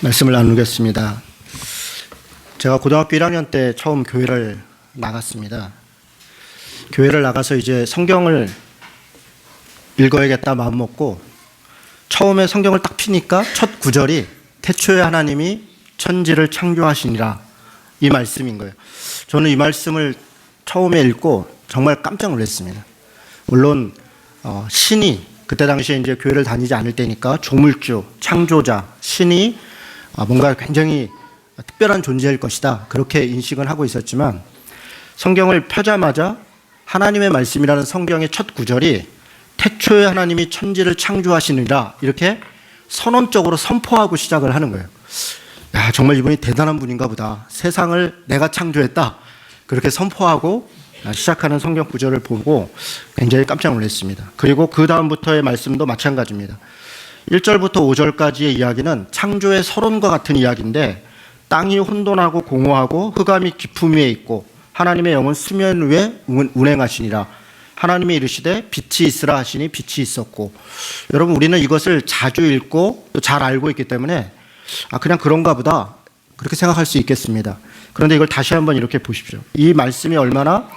말씀을 나누겠습니다. 제가 고등학교 1학년 때 처음 교회를 나갔습니다. 교회를 나가서 이제 성경을 읽어야겠다 마음 먹고 처음에 성경을 딱 피니까 첫 구절이 태초에 하나님이 천지를 창조하시니라, 이 말씀인 거예요. 저는 이 말씀을 처음에 읽고 정말 깜짝 놀랐습니다. 물론 신이, 그때 당시에 이제 교회를 다니지 않을 때니까 조물주, 창조자, 신이 뭔가 굉장히 특별한 존재일 것이다, 그렇게 인식을 하고 있었지만 성경을 펴자마자 하나님의 말씀이라는 성경의 첫 구절이 태초에 하나님이 천지를 창조하시니라, 이렇게 선언적으로 선포하고 시작을 하는 거예요. 야, 정말 이분이 대단한 분인가 보다. 세상을 내가 창조했다, 그렇게 선포하고 시작하는 성경 구절을 보고 굉장히 깜짝 놀랐습니다. 그리고 그 다음부터의 말씀도 마찬가지입니다. 1절부터 5절까지의 이야기는 창조의 서론과 같은 이야기인데, 땅이 혼돈하고 공허하고 흑암이 깊음 위에 있고 하나님의 영은 수면 위에 운행하시니라. 하나님이 이르시되 빛이 있으라 하시니 빛이 있었고. 여러분, 우리는 이것을 자주 읽고 또 잘 알고 있기 때문에 그냥 그런가 보다, 그렇게 생각할 수 있겠습니다. 그런데 이걸 다시 한번 이렇게 보십시오. 이 말씀이 얼마나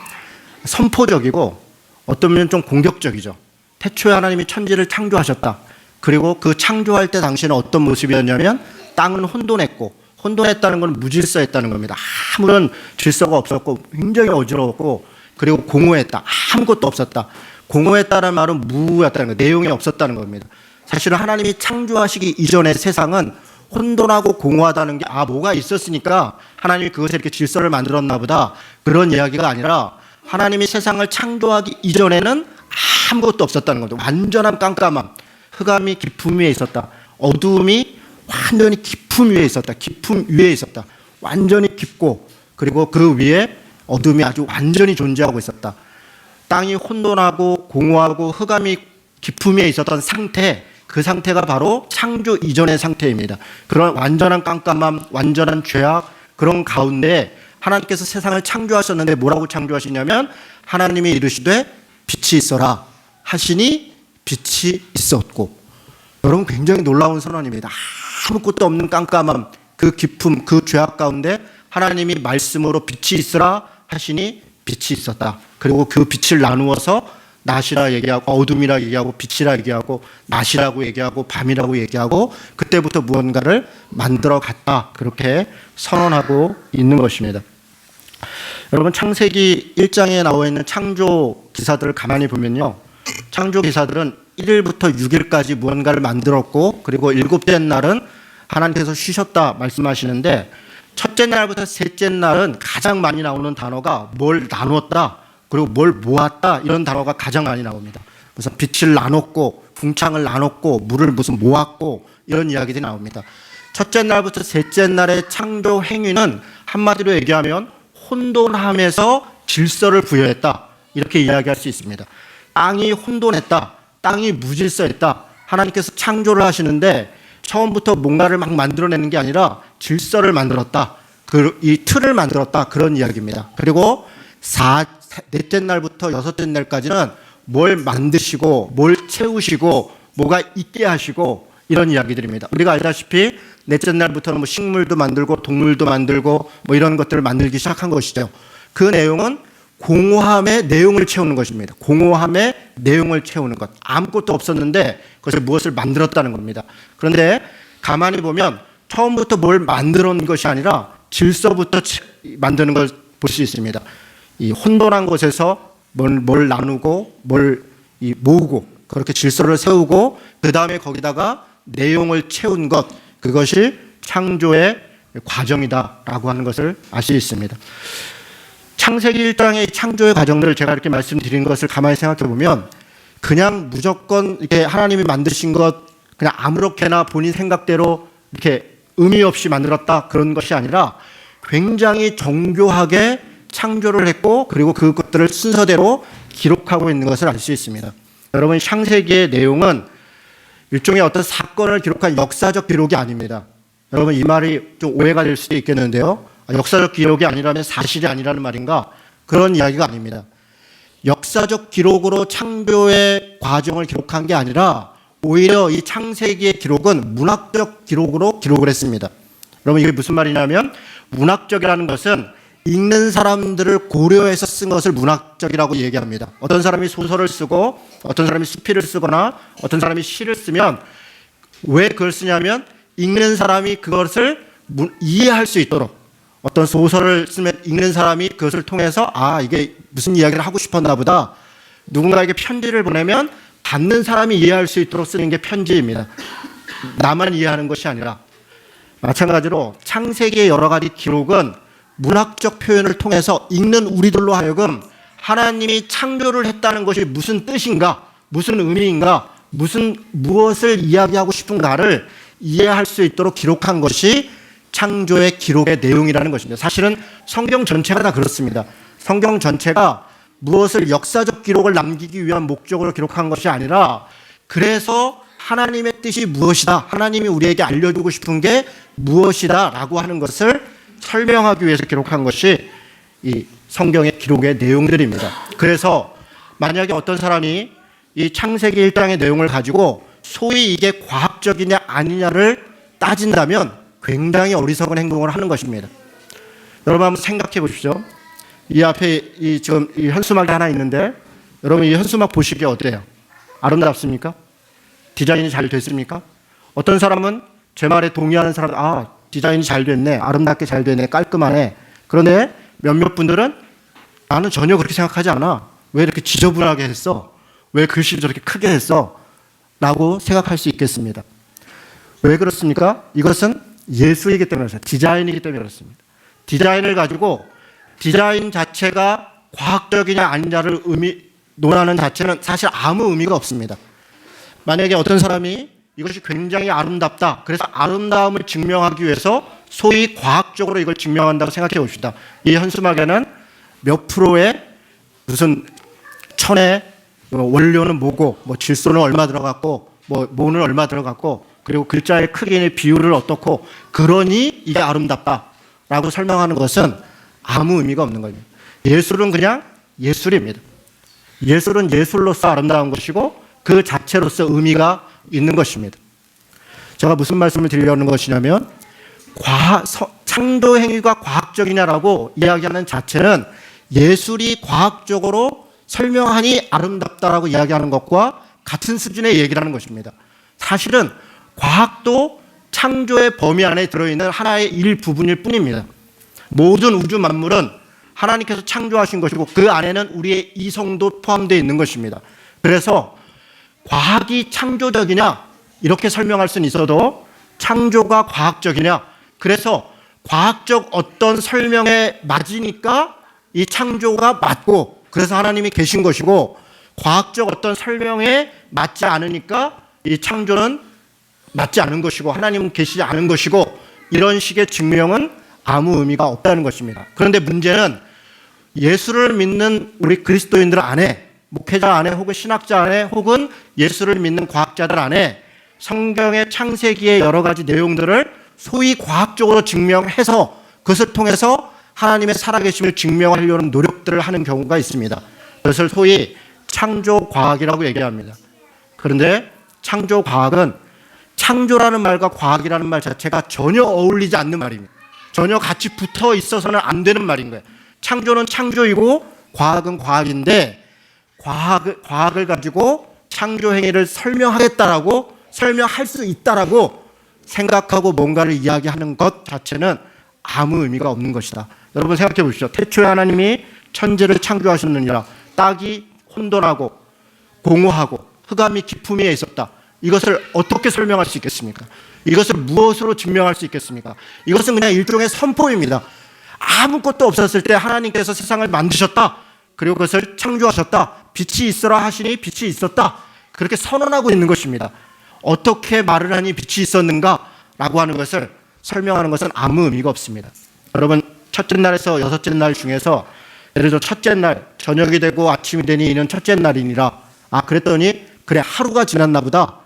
선포적이고 어떤 면은 좀 공격적이죠. 태초에 하나님이 천지를 창조하셨다. 그리고 그 창조할 때 당시에는 어떤 모습이었냐면 땅은 혼돈했고, 혼돈했다는 건 무질서했다는 겁니다. 아무런 질서가 없었고 굉장히 어지러웠고, 그리고 공허했다. 아무것도 없었다. 공허했다는 말은 무였다는 거예요. 내용이 없었다는 겁니다. 사실은 하나님이 창조하시기 이전의 세상은 혼돈하고 공허하다는 게 뭐가 있었으니까 하나님이 그것에 이렇게 질서를 만들었나 보다, 그런 이야기가 아니라 하나님이 세상을 창조하기 이전에는 아무것도 없었다는 겁니다. 완전한 깜깜함, 흑암이 깊음 위에 있었다. 어두움이 완전히 깊음 위에 있었다. 깊음 위에 있었다. 완전히 깊고, 그리고 그 위에 어둠이 아주 완전히 존재하고 있었다. 땅이 혼돈하고 공허하고 흑암이 깊음 위에 있었던 상태, 그 상태가 바로 창조 이전의 상태입니다. 그런 완전한 깜깜함, 완전한 죄악, 그런 가운데 하나님께서 세상을 창조하셨는데 뭐라고 창조하시냐면 하나님이 이르시되 빛이 있어라 하시니 빛이 있었고. 여러분, 굉장히 놀라운 선언입니다. 아무것도 없는 깜깜함, 그 깊음, 그 죄악 가운데 하나님이 말씀으로 빛이 있으라 하시니 빛이 있었다. 그리고 그 빛을 나누어서 낮이라 얘기하고 어둠이라 얘기하고 빛이라 얘기하고 낮이라고 얘기하고 밤이라고 얘기하고 그때부터 무언가를 만들어 갔다, 그렇게 선언하고 있는 것입니다. 여러분, 창세기 1장에 나와 있는 창조 기사들을 가만히 보면요, 창조 기사들은 1일부터 6일까지 무언가를 만들었고, 그리고 7째 날은 하나님께서 쉬셨다 말씀하시는데, 첫째 날부터 셋째 날은 가장 많이 나오는 단어가 뭘 나누었다, 그리고 뭘 모았다, 이런 단어가 가장 많이 나옵니다. 무슨 빛을 나눴고 궁창을 나눴고 물을 무슨 모았고, 이런 이야기들이 나옵니다. 첫째 날부터 셋째 날의 창조 행위는 한마디로 얘기하면 혼돈함에서 질서를 부여했다, 이렇게 이야기할 수 있습니다. 땅이 혼돈했다, 땅이 무질서했다. 하나님께서 창조를 하시는데 처음부터 뭔가를 막 만들어내는 게 아니라 질서를 만들었다, 이 틀을 만들었다, 그런 이야기입니다. 그리고 넷째 날부터 여섯째 날까지는 뭘 만드시고 뭘 채우시고 뭐가 있게 하시고, 이런 이야기들입니다. 우리가 알다시피 넷째 날부터는 뭐 식물도 만들고 동물도 만들고 뭐 이런 것들을 만들기 시작한 것이죠. 그 내용은 공허함의 내용을 채우는 것입니다. 공허함의 내용을 채우는 것. 아무것도 없었는데 그것을 무엇을 만들었다는 겁니다. 그런데 가만히 보면 처음부터 뭘 만들어낸 것이 아니라 질서부터 만드는 걸 볼 수 있습니다. 이 혼돈한 곳에서 뭘 나누고 뭘 모으고, 그렇게 질서를 세우고 그 다음에 거기다가 내용을 채운 것, 그것이 창조의 과정이다라고 하는 것을 알 수 있습니다. 창세기 1장의 창조의 과정들을 제가 이렇게 말씀드린 것을 가만히 생각해 보면 그냥 무조건 이렇게 하나님이 만드신 것 그냥 아무렇게나 본인 생각대로 이렇게 의미 없이 만들었다, 그런 것이 아니라 굉장히 정교하게 창조를 했고, 그리고 그것들을 순서대로 기록하고 있는 것을 알 수 있습니다. 여러분, 창세기의 내용은 일종의 어떤 사건을 기록한 역사적 기록이 아닙니다. 여러분, 이 말이 좀 오해가 될 수도 있겠는데요, 역사적 기록이 아니라면 사실이 아니라는 말인가? 그런 이야기가 아닙니다. 역사적 기록으로 창조의 과정을 기록한 게 아니라 오히려 이 창세기의 기록은 문학적 기록으로 기록을 했습니다. 여러분 이게 무슨 말이냐면 문학적이라는 것은 읽는 사람들을 고려해서 쓴 것을 문학적이라고 얘기합니다. 어떤 사람이 소설을 쓰고 어떤 사람이 수필을 쓰거나 어떤 사람이 시를 쓰면 왜 그걸 쓰냐면 읽는 사람이 그것을 이해할 수 있도록, 어떤 소설을 쓰면 읽는 사람이 그것을 통해서 이게 무슨 이야기를 하고 싶었나 보다, 누군가에게 편지를 보내면 받는 사람이 이해할 수 있도록 쓰는 게 편지입니다. 나만 이해하는 것이 아니라. 마찬가지로 창세기의 여러 가지 기록은 문학적 표현을 통해서 읽는 우리들로 하여금 하나님이 창조를 했다는 것이 무슨 뜻인가, 무슨 의미인가, 무엇을 이야기하고 싶은가를 이해할 수 있도록 기록한 것이 창조의 기록의 내용이라는 것입니다. 사실은 성경 전체가 다 그렇습니다. 성경 전체가 무엇을 역사적 기록을 남기기 위한 목적으로 기록한 것이 아니라, 그래서 하나님의 뜻이 무엇이다, 하나님이 우리에게 알려주고 싶은 게 무엇이다 라고 하는 것을 설명하기 위해서 기록한 것이 이 성경의 기록의 내용들입니다. 그래서 만약에 어떤 사람이 이 창세기 1장의 내용을 가지고 소위 이게 과학적이냐 아니냐를 따진다면 굉장히 어리석은 행동을 하는 것입니다. 여러분 한번 생각해 보십시오. 이 앞에 지금 이 현수막이 하나 있는데, 여러분 이 현수막 보시기에 어때요? 아름답습니까? 디자인이 잘 됐습니까? 어떤 사람은 제 말에 동의하는 사람, 디자인이 잘 됐네, 아름답게 잘 됐네, 깔끔하네. 그런데 몇몇 분들은 나는 전혀 그렇게 생각하지 않아, 왜 이렇게 지저분하게 했어, 왜 글씨를 저렇게 크게 했어 라고 생각할 수 있겠습니다. 왜 그렇습니까? 이것은 예술이기 때문에 그렇습니다. 디자인이기 때문에 그렇습니다. 디자인을 가지고 디자인 자체가 과학적이냐 아니냐를 논하는 자체는 사실 아무 의미가 없습니다. 만약에 어떤 사람이 이것이 굉장히 아름답다, 그래서 아름다움을 증명하기 위해서 소위 과학적으로 이걸 증명한다고 생각해 봅시다. 이 현수막에는 몇 프로의 무슨 천의 원료는 뭐고, 질소는 얼마 들어갔고, 뭐는 얼마 들어갔고, 그리고 글자의 크기의 비율을 어떻고, 그러니 이게 아름답다라고 설명하는 것은 아무 의미가 없는 겁니다. 예술은 그냥 예술입니다. 예술은 예술로서 아름다운 것이고 그 자체로서 의미가 있는 것입니다. 제가 무슨 말씀을 드리려는 것이냐면, 창조 행위가 과학적이냐라고 이야기하는 자체는 예술이 과학적으로 설명하니 아름답다라고 이야기하는 것과 같은 수준의 얘기라는 것입니다. 사실은 과학도 창조의 범위 안에 들어있는 하나의 일부분일 뿐입니다. 모든 우주 만물은 하나님께서 창조하신 것이고 그 안에는 우리의 이성도 포함되어 있는 것입니다. 그래서 과학이 창조적이냐 이렇게 설명할 수는 있어도 창조가 과학적이냐, 그래서 과학적 어떤 설명에 맞으니까 이 창조가 맞고 그래서 하나님이 계신 것이고, 과학적 어떤 설명에 맞지 않으니까 이 창조는 맞지 않은 것이고 하나님은 계시지 않은 것이고, 이런 식의 증명은 아무 의미가 없다는 것입니다. 그런데 문제는 예수를 믿는 우리 그리스도인들 안에, 목회자 안에 혹은 신학자 안에 혹은 예수를 믿는 과학자들 안에 성경의 창세기의 여러 가지 내용들을 소위 과학적으로 증명해서 그것을 통해서 하나님의 살아계심을 증명하려는 노력들을 하는 경우가 있습니다. 그것을 소위 창조과학이라고 얘기합니다. 그런데 창조과학은 창조라는 말과 과학이라는 말 자체가 전혀 어울리지 않는 말입니다. 전혀 같이 붙어 있어서는 안 되는 말인 거예요. 창조는 창조이고 과학은 과학인데, 과학을 가지고 창조 행위를 설명하겠다라고, 설명할 수 있다라고 생각하고 뭔가를 이야기하는 것 자체는 아무 의미가 없는 것이다. 여러분 생각해 보십시오. 태초에 하나님이 천지를 창조하셨느니라. 땅이 혼돈하고 공허하고 흑암이 깊음에 있었다. 이것을 어떻게 설명할 수 있겠습니까? 이것을 무엇으로 증명할 수 있겠습니까? 이것은 그냥 일종의 선포입니다. 아무것도 없었을 때 하나님께서 세상을 만드셨다. 그리고 그것을 창조하셨다. 빛이 있어라 하시니 빛이 있었다. 그렇게 선언하고 있는 것입니다. 어떻게 말을 하니 빛이 있었는가라고 하는 것을 설명하는 것은 아무 의미가 없습니다. 여러분, 첫째 날에서 여섯째 날 중에서 예를 들어 첫째 날 저녁이 되고 아침이 되니 이는 첫째 날이니라. 그랬더니 그래 하루가 지났나 보다.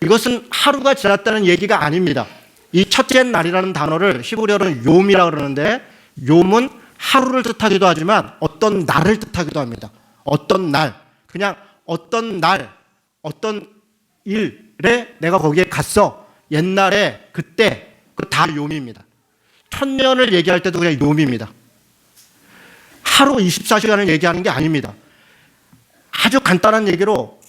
이것은 하루가 지났다는 얘기가 아닙니다. 이 첫째 날이라는 단어를 히브리어로는 욤이라고 그러는데, 욤은 하루를 뜻하기도 하지만 어떤 날을 뜻하기도 합니다. 어떤 날, 그냥 어떤 날, 어떤 일을 그래, 내가 거기에 갔어. 옛날에 그때 그 다 요미입니다. 1000년을 얘기할 때도 그냥 요미입니다. 하루 24시간을 얘기하는 게 아닙니다. 아주 간단한 얘기로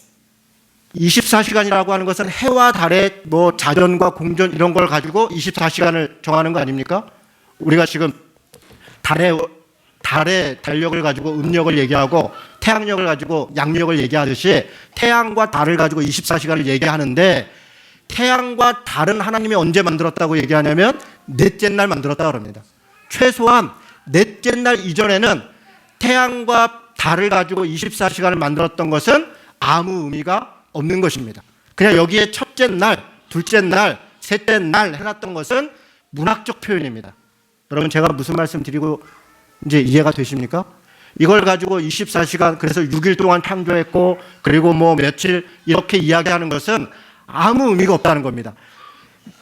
24시간이라고 하는 것은 해와 달의 뭐 자전과 공전 이런 걸 가지고 24시간을 정하는 거 아닙니까? 우리가 지금 달의 달력을 가지고 음력을 얘기하고 태양력을 가지고 양력을 얘기하듯이 태양과 달을 가지고 24시간을 얘기하는데, 태양과 달은 하나님이 언제 만들었다고 얘기하냐면 넷째 날 만들었다고 합니다. 최소한 넷째 날 이전에는 태양과 달을 가지고 24시간을 만들었던 것은 아무 의미가 없는 것입니다. 그냥 여기에 첫째 날, 둘째 날, 셋째 날 해놨던 것은 문학적 표현입니다. 여러분, 제가 무슨 말씀 드리고 이제 이해가 되십니까? 이걸 가지고 24시간, 그래서 6일 동안 창조했고 그리고 뭐 며칠 이렇게 이야기하는 것은 아무 의미가 없다는 겁니다.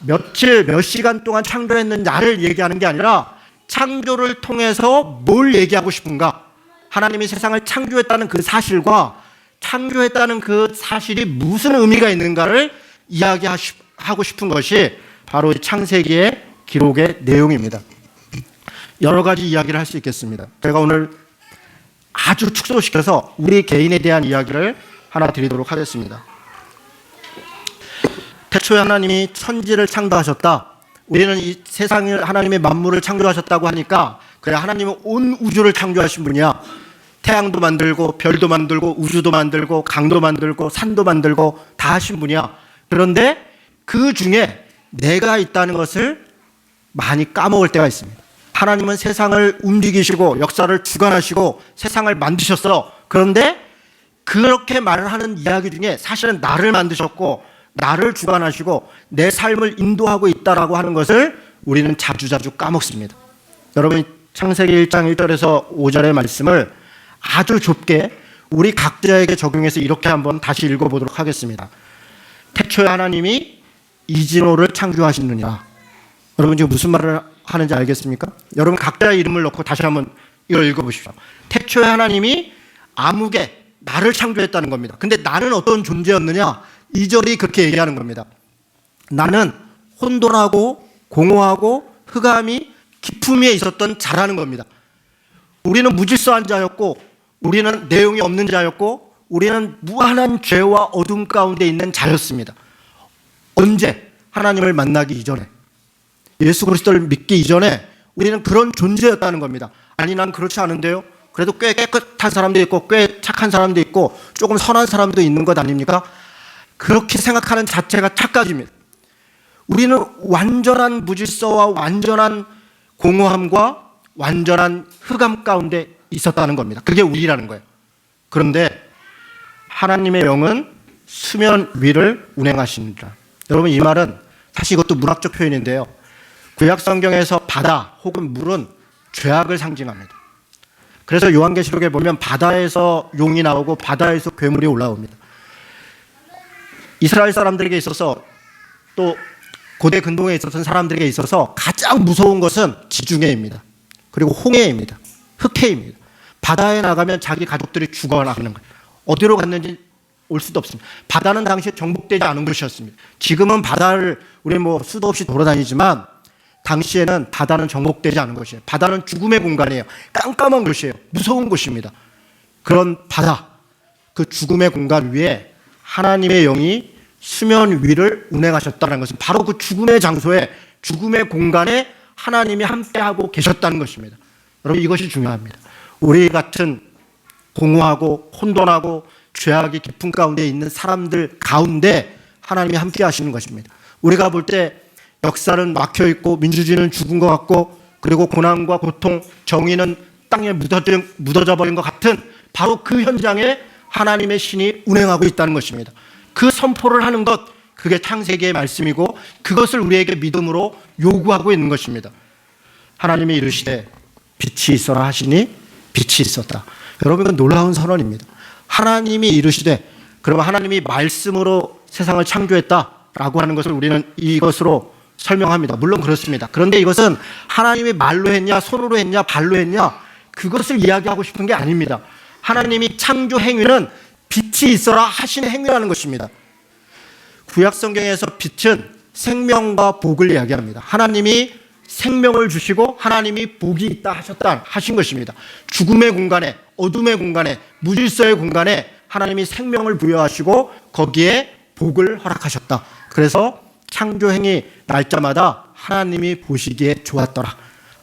며칠, 몇 시간 동안 창조했는지를 얘기하는 게 아니라 창조를 통해서 뭘 얘기하고 싶은가? 하나님이 세상을 창조했다는 그 사실과 창조했다는 그 사실이 무슨 의미가 있는가를 이야기하고 싶은 것이 바로 창세기의 기록의 내용입니다. 여러 가지 이야기를 할 수 있겠습니다. 제가 오늘 아주 축소시켜서 우리 개인에 대한 이야기를 하나 드리도록 하겠습니다. 태초에 하나님이 천지를 창조하셨다. 우리는 이 세상을, 하나님의 만물을 창조하셨다고 하니까 그래, 하나님은 온 우주를 창조하신 분이야. 태양도 만들고 별도 만들고 우주도 만들고 강도 만들고 산도 만들고 다 하신 분이야. 그런데 그 중에 내가 있다는 것을 많이 까먹을 때가 있습니다. 하나님은 세상을 움직이시고 역사를 주관하시고 세상을 만드셨어. 그런데 그렇게 말을 하는 이야기 중에 사실은 나를 만드셨고 나를 주관하시고 내 삶을 인도하고 있다라고 하는 것을 우리는 자주자주 까먹습니다. 여러분, 창세기 1장 1절에서 5절의 말씀을 아주 좁게 우리 각자에게 적용해서 이렇게 한번 다시 읽어보도록 하겠습니다. 태초에 하나님이 이진호를 창조하시느니라. 여러분, 지금 무슨 말을 하는지 알겠습니까? 여러분, 각자의 이름을 넣고 다시 한번 이걸 읽어보십시오. 태초에 하나님이 아무개, 나를 창조했다는 겁니다. 근데 나는 어떤 존재였느냐? 2절이 그렇게 얘기하는 겁니다. 나는 혼돈하고 공허하고 흑암이 깊음 위에 있었던 자라는 겁니다. 우리는 무질서한 자였고 우리는 내용이 없는 자였고 우리는 무한한 죄와 어둠 가운데 있는 자였습니다. 언제? 하나님을 만나기 이전에, 예수 그리스도를 믿기 이전에 우리는 그런 존재였다는 겁니다. 아니, 난 그렇지 않은데요. 그래도 꽤 깨끗한 사람도 있고 꽤 착한 사람도 있고 조금 선한 사람도 있는 것 아닙니까? 그렇게 생각하는 자체가 착각입니다. 우리는 완전한 무질서와 완전한 공허함과 완전한 흑암 가운데 있었다는 겁니다. 그게 우리라는 거예요. 그런데 하나님의 영은 수면 위를 운행하시니라. 여러분, 이 말은 사실 이것도 문학적 표현인데요. 구약 성경에서 바다 혹은 물은 죄악을 상징합니다. 그래서 요한계시록에 보면 바다에서 용이 나오고 바다에서 괴물이 올라옵니다. 이스라엘 사람들에게 있어서 또 고대 근동에 있었던 사람들에게 있어서 가장 무서운 것은 지중해입니다. 그리고 홍해입니다. 흑해입니다. 바다에 나가면 자기 가족들이 죽어나가는 거예요. 어디로 갔는지 올 수도 없습니다. 바다는 당시에 정복되지 않은 곳이었습니다. 지금은 바다를 우리 뭐 수도 없이 돌아다니지만 당시에는 바다는 정복되지 않은 곳이에요. 바다는 죽음의 공간이에요. 깜깜한 곳이에요. 무서운 곳입니다. 그런 바다, 그 죽음의 공간 위에 하나님의 영이 수면 위를 운행하셨다는 것은 바로 그 죽음의 장소에, 죽음의 공간에 하나님이 함께하고 계셨다는 것입니다. 여러분, 이것이 중요합니다. 우리 같은 공허하고 혼돈하고 죄악이 깊은 가운데 있는 사람들 가운데 하나님이 함께 하시는 것입니다. 우리가 볼 때 역사는 막혀있고 민주주의는 죽은 것 같고 그리고 고난과 고통, 정의는 땅에 묻어져 버린 것 같은 바로 그 현장에 하나님의 신이 운행하고 있다는 것입니다. 그 선포를 하는 것, 그게 창세기의 말씀이고 그것을 우리에게 믿음으로 요구하고 있는 것입니다. 하나님이 이르시되 빛이 있어라 하시니 빛이 있었다. 여러분, 이건 놀라운 선언입니다. 하나님이 이르시되, 그러면 하나님이 말씀으로 세상을 창조했다라고 하는 것을 우리는 이것으로 설명합니다. 물론 그렇습니다. 그런데 이것은 하나님이 말로 했냐, 손으로 했냐, 발로 했냐, 그것을 이야기하고 싶은 게 아닙니다. 하나님이 창조 행위는 빛이 있어라 하시는 행위라는 것입니다. 구약 성경에서 빛은 생명과 복을 이야기합니다. 하나님이 생명을 주시고 하나님이 복이 있다 하신 것입니다. 죽음의 공간에, 어둠의 공간에, 무질서의 공간에 하나님이 생명을 부여하시고 거기에 복을 허락하셨다. 그래서 창조행위 날짜마다 하나님이 보시기에 좋았더라.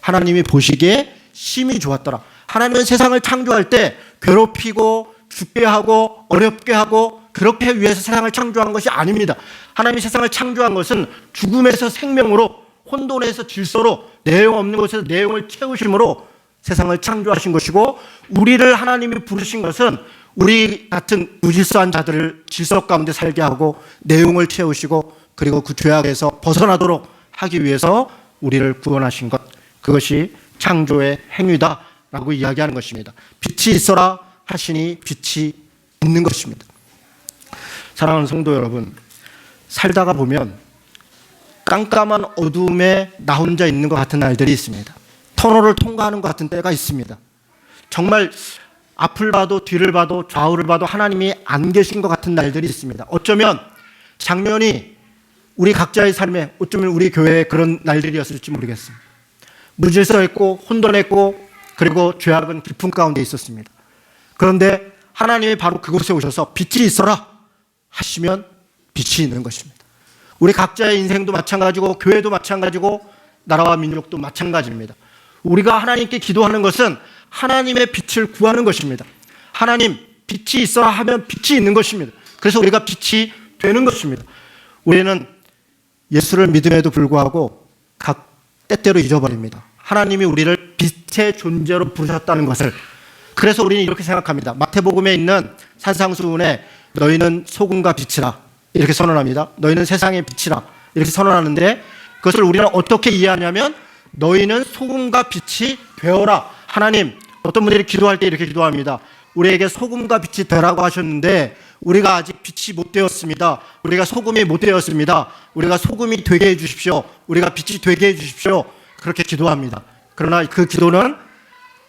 하나님이 보시기에 심히 좋았더라. 하나님은 세상을 창조할 때 괴롭히고 죽게 하고 어렵게 하고 그렇게 위해서 세상을 창조한 것이 아닙니다. 하나님이 세상을 창조한 것은 죽음에서 생명으로, 혼돈에서 질서로, 내용 없는 곳에서 내용을 채우심으로 세상을 창조하신 것이고, 우리를 하나님이 부르신 것은 우리 같은 무질서한 자들을 질서 가운데 살게 하고 내용을 채우시고 그리고 그 죄악에서 벗어나도록 하기 위해서 우리를 구원하신 것, 그것이 창조의 행위다라고 이야기하는 것입니다. 빛이 있어라 하시니 빛이 있는 것입니다. 사랑하는 성도 여러분, 살다가 보면 깜깜한 어둠에 나 혼자 있는 것 같은 날들이 있습니다. 터널을 통과하는 것 같은 때가 있습니다. 정말 앞을 봐도 뒤를 봐도 좌우를 봐도 하나님이 안 계신 것 같은 날들이 있습니다. 어쩌면 작년이 우리 각자의 삶에, 어쩌면 우리 교회에 그런 날들이었을지 모르겠습니다. 무질서했고 혼돈했고 그리고 죄악은 깊은 가운데 있었습니다. 그런데 하나님이 바로 그곳에 오셔서 빛이 있어라 하시면 빛이 있는 것입니다. 우리 각자의 인생도 마찬가지고 교회도 마찬가지고 나라와 민족도 마찬가지입니다. 우리가 하나님께 기도하는 것은 하나님의 빛을 구하는 것입니다. 하나님, 빛이 있어라 하면 빛이 있는 것입니다. 그래서 우리가 빛이 되는 것입니다. 우리는 예수를 믿음에도 불구하고 각 때때로 잊어버립니다. 하나님이 우리를 빛의 존재로 부르셨다는 것을. 그래서 우리는 이렇게 생각합니다. 마태복음에 있는 산상수훈에 너희는 소금과 빛이라 이렇게 선언합니다. 너희는 세상의 빛이라 이렇게 선언하는데, 그것을 우리는 어떻게 이해하냐면 너희는 소금과 빛이 되어라. 하나님, 어떤 분들이 기도할 때 이렇게 기도합니다. 우리에게 소금과 빛이 되라고 하셨는데 우리가 아직 빛이 못 되었습니다. 우리가 소금이 못 되었습니다. 우리가 소금이 되게 해 주십시오. 우리가 빛이 되게 해 주십시오. 그렇게 기도합니다. 그러나 그 기도는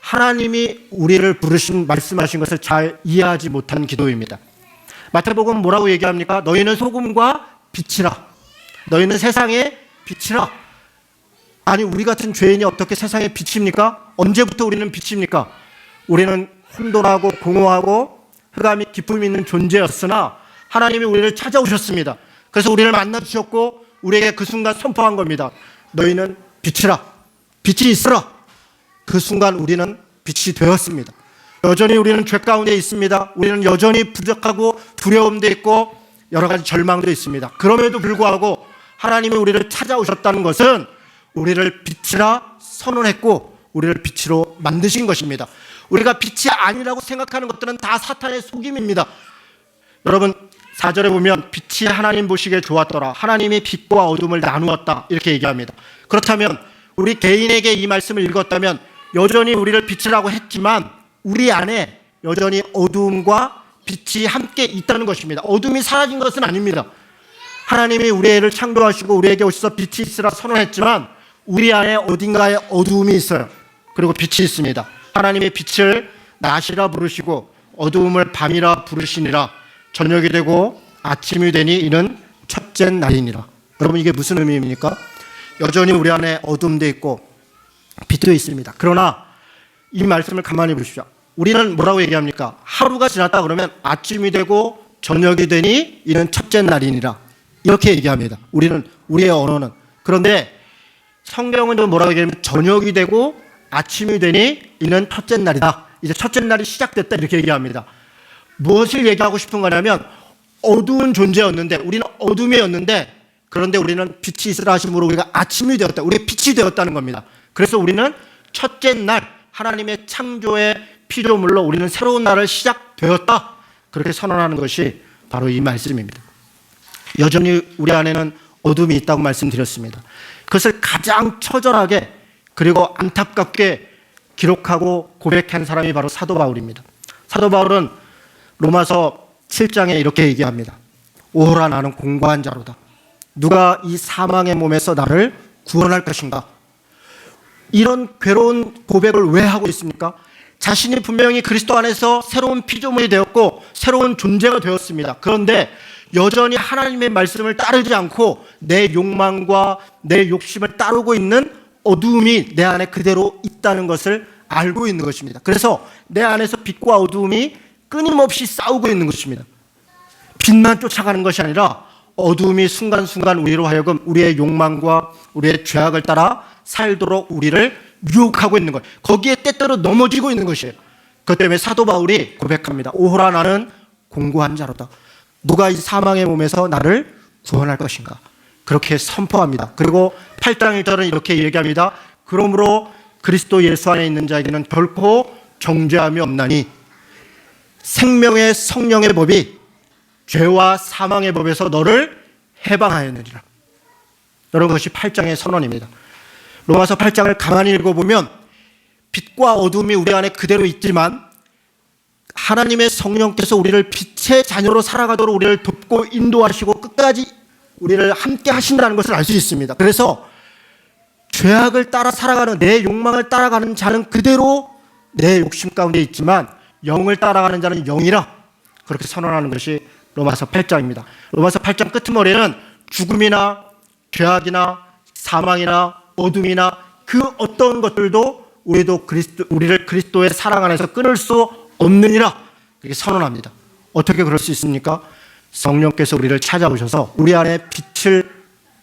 하나님이 우리를 부르신, 말씀하신 것을 잘 이해하지 못한 기도입니다. 마태복음 뭐라고 얘기합니까? 너희는 소금과 빛이라. 너희는 세상의 빛이라. 아니, 우리 같은 죄인이 어떻게 세상의 빛입니까? 언제부터 우리는 빛입니까? 우리는 혼돈하고 공허하고 흑암이 기쁨이 있는 존재였으나 하나님이 우리를 찾아오셨습니다. 그래서 우리를 만나주셨고 우리에게 그 순간 선포한 겁니다. 너희는 빛이라. 빛이 있으라. 그 순간 우리는 빛이 되었습니다. 여전히 우리는 죄 가운데 있습니다. 우리는 여전히 부족하고 두려움도 있고 여러 가지 절망도 있습니다. 그럼에도 불구하고 하나님이 우리를 찾아오셨다는 것은 우리를 빛이라 선언했고 우리를 빛으로 만드신 것입니다. 우리가 빛이 아니라고 생각하는 것들은 다 사탄의 속임입니다. 여러분, 4절에 보면 빛이 하나님 보시기에 좋았더라. 하나님이 빛과 어둠을 나누었다. 이렇게 얘기합니다. 그렇다면 우리 개인에게 이 말씀을 읽었다면 여전히 우리를 빛이라고 했지만 우리 안에 여전히 어둠과 빛이 함께 있다는 것입니다. 어둠이 사라진 것은 아닙니다. 하나님이 우리를 창조하시고 우리에게 오셔서 빛이 있으라 선언했지만 우리 안에 어딘가에 어두움이 있어요. 그리고 빛이 있습니다. 하나님의 빛을 낮이라 부르시고 어두움을 밤이라 부르시니라. 저녁이 되고 아침이 되니 이는 첫째 날이니라. 여러분, 이게 무슨 의미입니까? 여전히 우리 안에 어둠도 있고 빛도 있습니다. 그러나 이 말씀을 가만히 보십시오. 우리는 뭐라고 얘기합니까? 하루가 지났다 그러면 아침이 되고 저녁이 되니 이는 첫째 날이니라. 이렇게 얘기합니다. 우리의 언어는. 그런데 성경은 뭐라고 얘기하면 저녁이 되고 아침이 되니 이는 첫째 날이다. 이제 첫째 날이 시작됐다. 이렇게 얘기합니다. 무엇을 얘기하고 싶은 거냐면 어두운 존재였는데, 우리는 어둠이었는데, 그런데 우리는 빛이 있으라 하심으로 우리가 아침이 되었다. 우리의 빛이 되었다는 겁니다. 그래서 우리는 첫째 날, 하나님의 창조의 피조물로 우리는 새로운 날을 시작되었다. 그렇게 선언하는 것이 바로 이 말씀입니다. 여전히 우리 안에는 어둠이 있다고 말씀드렸습니다. 그것을 가장 처절하게 그리고 안타깝게 기록하고 고백한 사람이 바로 사도 바울입니다. 사도 바울은 로마서 7장에 이렇게 얘기합니다. 오호라, 나는 공고한 자로다. 누가 이 사망의 몸에서 나를 구원할 것인가? 이런 괴로운 고백을 왜 하고 있습니까? 자신이 분명히 그리스도 안에서 새로운 피조물이 되었고 새로운 존재가 되었습니다. 그런데 여전히 하나님의 말씀을 따르지 않고 내 욕망과 내 욕심을 따르고 있는 어두움이 내 안에 그대로 있다는 것을 알고 있는 것입니다. 그래서 내 안에서 빛과 어두움이 끊임없이 싸우고 있는 것입니다. 빛만 쫓아가는 것이 아니라 어두움이 순간순간 우리로 하여금 우리의 욕망과 우리의 죄악을 따라 살도록 우리를 유혹하고 있는 것, 거기에 때때로 넘어지고 있는 것이에요. 그것 때문에 사도 바울이 고백합니다. 오호라 나는 공고한 자로다. 누가 이 사망의 몸에서 나를 구원할 것인가? 그렇게 선포합니다. 그리고 8장 1절은 이렇게 얘기합니다. 그러므로 그리스도 예수 안에 있는 자에게는 결코 정죄함이 없나니 생명의 성령의 법이 죄와 사망의 법에서 너를 해방하였느니라. 여러분, 그것이 8장의 선언입니다. 로마서 8장을 가만히 읽어보면 빛과 어둠이 우리 안에 그대로 있지만 하나님의 성령께서 우리를 빛의 자녀로 살아가도록 우리를 돕고 인도하시고 끝까지 우리를 함께 하신다는 것을 알 수 있습니다. 그래서 죄악을 따라 살아가는, 내 욕망을 따라가는 자는 그대로 내 욕심 가운데 있지만 영을 따라가는 자는 영이라, 그렇게 선언하는 것이 로마서 8장입니다. 로마서 8장 끄트머리는 죽음이나 죄악이나 사망이나 어둠이나 그 어떤 것들도 우리를 그리스도의 사랑 안에서 끊을 수 없느니라, 이렇게 선언합니다. 어떻게 그럴 수 있습니까? 성령께서 우리를 찾아오셔서 우리 안에 빛을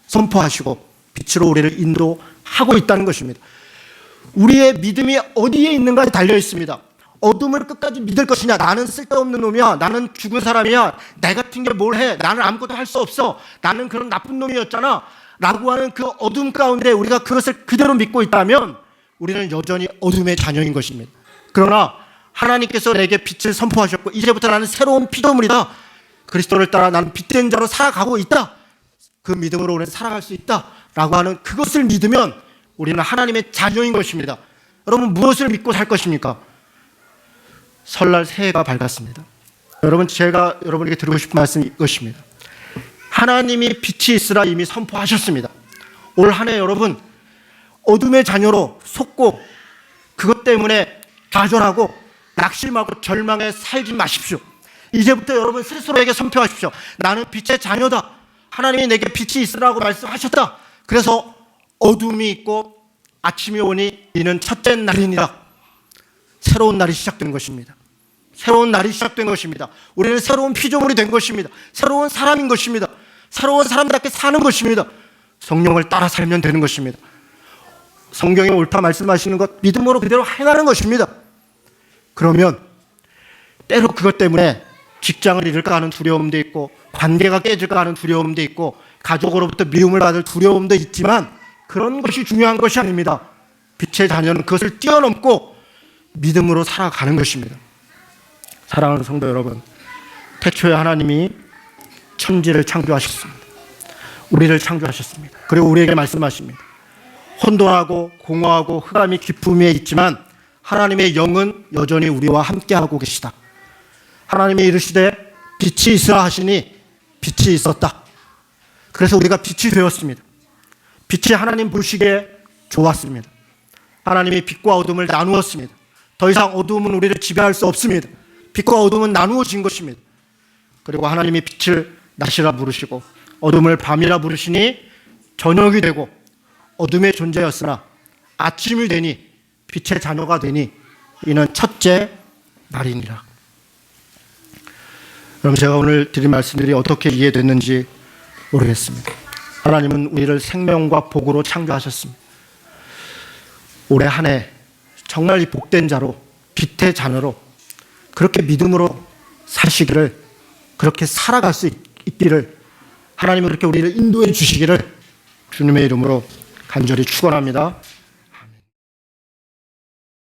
선포하시고 빛으로 우리를 인도하고 있다는 것입니다. 우리의 믿음이 어디에 있는가에 달려 있습니다. 어둠을 끝까지 믿을 것이냐, 나는 쓸데없는 놈이야, 나는 죽은 사람이야, 내 같은 게 뭘 해, 나는 아무것도 할 수 없어, 나는 그런 나쁜 놈이었잖아 라고 하는 그 어둠 가운데 우리가 그것을 그대로 믿고 있다면 우리는 여전히 어둠의 자녀인 것입니다. 그러나 하나님께서 내게 빛을 선포하셨고 이제부터 나는 새로운 피조물이다, 그리스도를 따라 나는 빛된 자로 살아가고 있다, 그 믿음으로 우리는 살아갈 수 있다 라고 하는 그것을 믿으면 우리는 하나님의 자녀인 것입니다. 여러분, 무엇을 믿고 살 것입니까? 설날 새해가 밝았습니다. 여러분, 제가 여러분에게 드리고 싶은 말씀이 이것입니다. 하나님이 빛이 있으라 이미 선포하셨습니다. 올 한 해 여러분, 어둠의 자녀로 속고 그것 때문에 좌절하고 낙심하고 절망에 살지 마십시오. 이제부터 여러분 스스로에게 선포하십시오. 나는 빛의 자녀다. 하나님이 내게 빛이 있으라고 말씀하셨다. 그래서 어둠이 있고 아침이 오니 이는 첫째 날이니라. 새로운 날이 시작된 것입니다. 새로운 날이 시작된 것입니다. 우리는 새로운 피조물이 된 것입니다. 새로운 사람인 것입니다. 새로운 사람답게 사는 것입니다. 성령을 따라 살면 되는 것입니다. 성경에 옳다 말씀하시는 것 믿음으로 그대로 행하는 것입니다. 그러면 때로 그것 때문에 직장을 잃을까 하는 두려움도 있고 관계가 깨질까 하는 두려움도 있고 가족으로부터 미움을 받을 두려움도 있지만 그런 것이 중요한 것이 아닙니다. 빛의 자녀는 그것을 뛰어넘고 믿음으로 살아가는 것입니다. 사랑하는 성도 여러분, 태초에 하나님이 천지를 창조하셨습니다. 우리를 창조하셨습니다. 그리고 우리에게 말씀하십니다. 혼돈하고 공허하고 흑암이 깊음 위에 있지만 하나님의 영은 여전히 우리와 함께하고 계시다. 하나님이 이르시되 빛이 있으라 하시니 빛이 있었다. 그래서 우리가 빛이 되었습니다. 빛이 하나님 보시기에 좋았습니다. 하나님이 빛과 어둠을 나누었습니다. 더 이상 어둠은 우리를 지배할 수 없습니다. 빛과 어둠은 나누어진 것입니다. 그리고 하나님이 빛을 낮이라 부르시고 어둠을 밤이라 부르시니 저녁이 되고 어둠의 존재였으나 아침이 되니 빛의 자녀가 되니 이는 첫째 날이니라. 그럼 제가 오늘 드린 말씀들이 어떻게 이해됐는지 모르겠습니다. 하나님은 우리를 생명과 복으로 창조하셨습니다. 올해 한 해 정말 이 복된 자로 빛의 자녀로 그렇게 믿음으로 사시기를, 그렇게 살아갈 수 있기를 하나님은 그렇게 우리를 인도해 주시기를 주님의 이름으로 간절히 축원합니다.